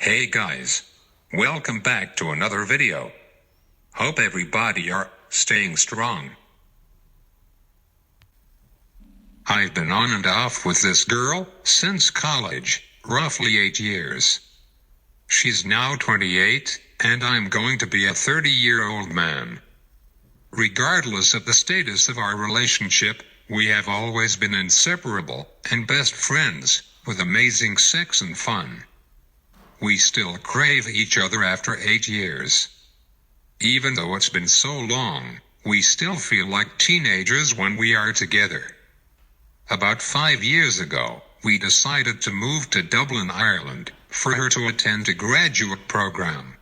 Hey guys, welcome back to another video. Hope everybody are staying strong. I've been on and off with this girl since college, roughly 8 years. She's now 28, and I'm going to be a 30-year-old man. Regardless of the status of our relationship, we have always been inseparable and best friends, with amazing sex and fun. We still crave each other after 8 years. Even though it's been so long, we still feel like teenagers when we are together. About 5 years ago, we decided to move to Dublin, Ireland, for her to attend a graduate program.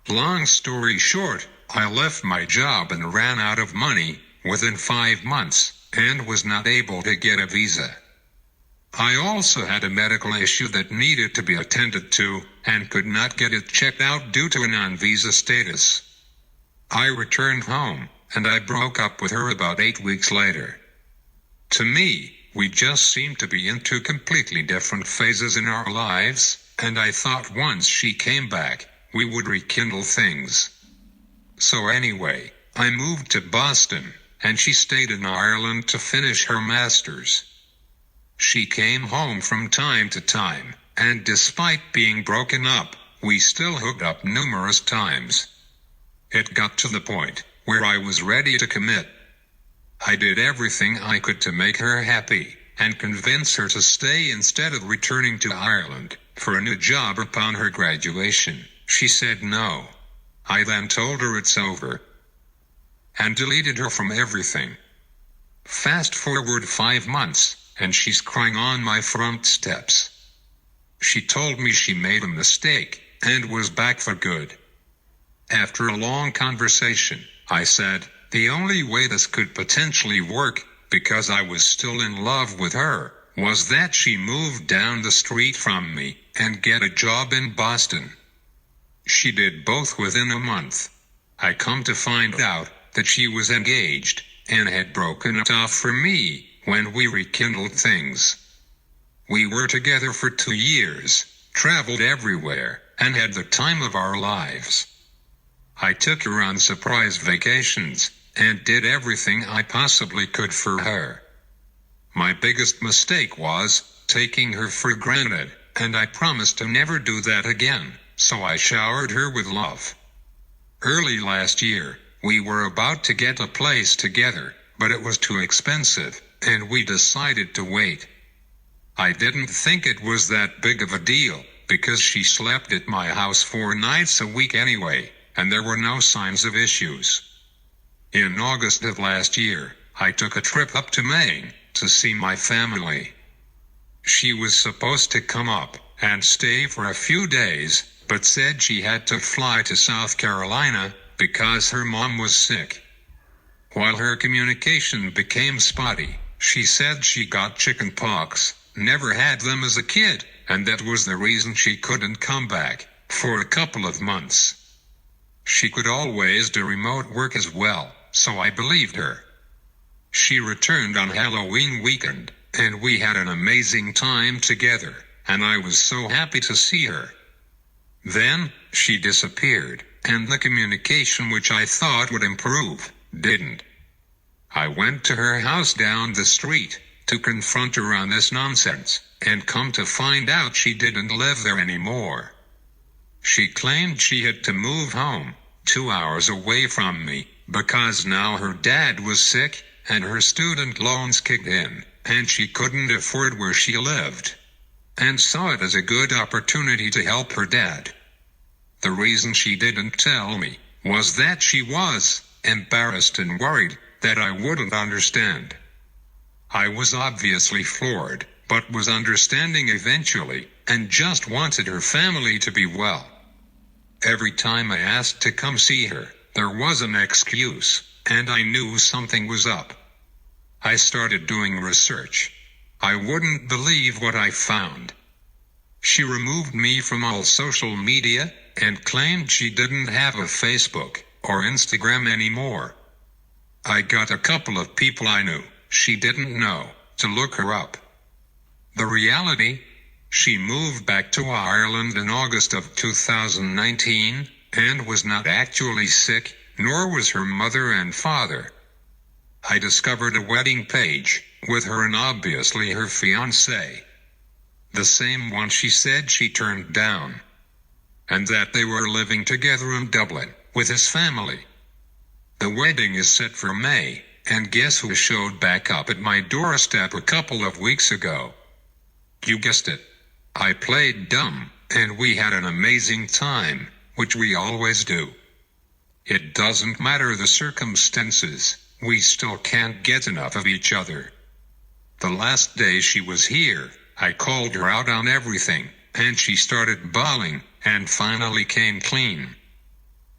Long story short, I left my job and ran out of money within 5 months, and was not able to get a visa. I also had a medical issue that needed to be attended to, and could not get it checked out due to a non-visa status. I returned home, and I broke up with her about 8 weeks later. To me, we just seemed to be in two completely different phases in our lives, and I thought once she came back, we would rekindle things. So anyway, I moved to Boston, and she stayed in Ireland to finish her master's. She came home from time to time, and despite being broken up, we still hooked up numerous times. It got to the point where I was ready to commit. I did everything I could to make her happy, and convince her to stay instead of returning to Ireland for a new job upon her graduation. She said no. I then told her it's over, and deleted her from everything. Fast forward 5 months, and she's crying on my front steps. She told me she made a mistake, and was back for good. After a long conversation, I said, the only way this could potentially work, because I was still in love with her, was that she moved down the street from me, and get a job in Boston. She did both within a month. I come to find out that she was engaged, and had broken it off for me when we rekindled things. We were together for 2 years, traveled everywhere, and had the time of our lives. I took her on surprise vacations, and did everything I possibly could for her. My biggest mistake was taking her for granted, and I promised to never do that again, so I showered her with love. Early last year, we were about to get a place together, but it was too expensive, and we decided to wait. I didn't think it was that big of a deal, because she slept at my house 4 nights a week anyway, and there were no signs of issues. In August of last year, I took a trip up to Maine to see my family. She was supposed to come up and stay for a few days, but said she had to fly to South Carolina because her mom was sick. While her communication became spotty, she said she got chicken pox, never had them as a kid, and that was the reason she couldn't come back for a couple of months. She could always do remote work as well, so I believed her. She returned on Halloween weekend, and we had an amazing time together, and I was so happy to see her. Then, she disappeared, and the communication which I thought would improve, didn't. I went to her house down the street to confront her on this nonsense, and come to find out she didn't live there anymore. She claimed she had to move home, 2 hours away from me, because now her dad was sick, and her student loans kicked in, and she couldn't afford where she lived, and saw it as a good opportunity to help her dad. The reason she didn't tell me was that she was embarrassed and worried that I wouldn't understand. I was obviously floored, but was understanding eventually, and just wanted her family to be well. Every time I asked to come see her, there was an excuse, and I knew something was up. I started doing research. I wouldn't believe what I found. She removed me from all social media, and claimed she didn't have a Facebook or Instagram anymore. I got a couple of people I knew she didn't know to look her up. The reality? She moved back to Ireland in August of 2019, and was not actually sick, nor was her mother and father. I discovered a wedding page, with her and obviously her fiancé. The same one she said she turned down. And that they were living together in Dublin, with his family. The wedding is set for May, and guess who showed back up at my doorstep a couple of weeks ago? You guessed it. I played dumb, and we had an amazing time, which we always do. It doesn't matter the circumstances, we still can't get enough of each other. The last day she was here, I called her out on everything, and she started bawling, and finally came clean.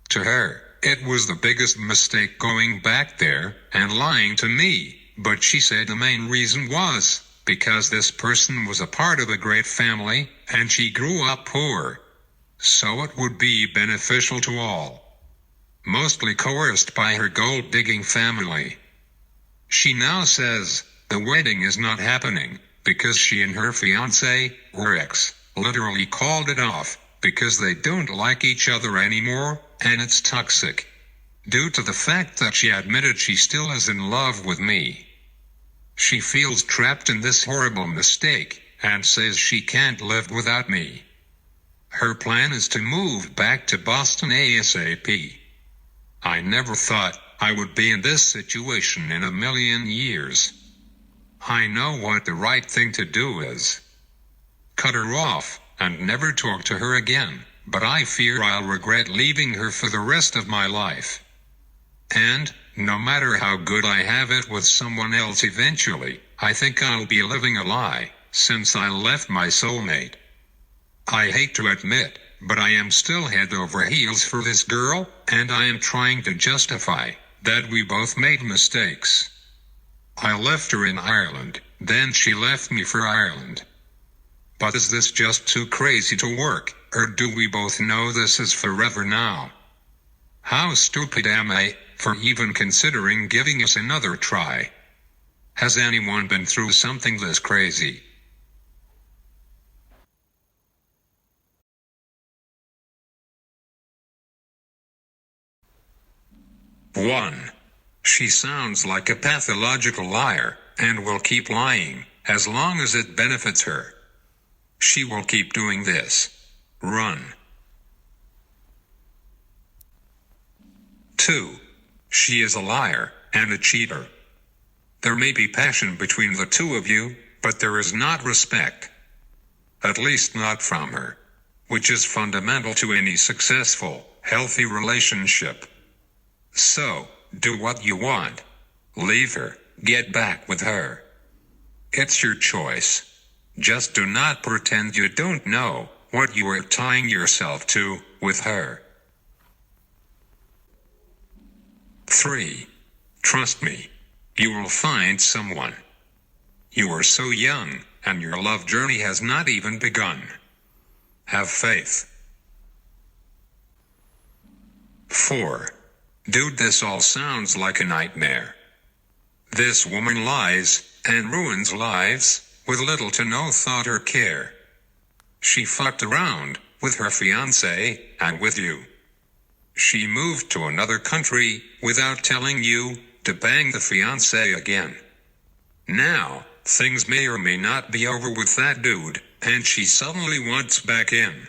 To her, it was the biggest mistake going back there, and lying to me, but she said the main reason was, because this person was a part of a great family, and she grew up poor. So it would be beneficial to all. Mostly coerced by her gold-digging family. She now says, the wedding is not happening, because she and her fiancé, or ex, literally called it off, because they don't like each other anymore, and it's toxic. Due to the fact that she admitted she still is in love with me. She feels trapped in this horrible mistake, and says she can't live without me. Her plan is to move back to Boston ASAP. I never thought I would be in this situation in a million years. I know what the right thing to do is. Cut her off, and never talk to her again, but I fear I'll regret leaving her for the rest of my life. And, no matter how good I have it with someone else eventually, I think I'll be living a lie, since I left my soulmate. I hate to admit, but I am still head over heels for this girl, and I am trying to justify that we both made mistakes. I left her in Ireland, then she left me for Ireland. But is this just too crazy to work, or do we both know this is forever now? How stupid am I, for even considering giving us another try? Has anyone been through something this crazy? One. She sounds like a pathological liar, and will keep lying, as long as it benefits her. She will keep doing this. Run. 2. She is a liar, and a cheater. There may be passion between the two of you, but there is not respect. At least not from her. Which is fundamental to any successful, healthy relationship. So, do what you want. Leave her, get back with her. It's your choice. Just do not pretend you don't know what you are tying yourself to with her. 3. Trust me. You will find someone. You are so young, and your love journey has not even begun. Have faith. 4. Dude, this all sounds like a nightmare. This woman lies, and ruins lives, with little to no thought or care. She fucked around, with her fiancé, and with you. She moved to another country, without telling you, to bang the fiancé again. Now, things may or may not be over with that dude, and she suddenly wants back in.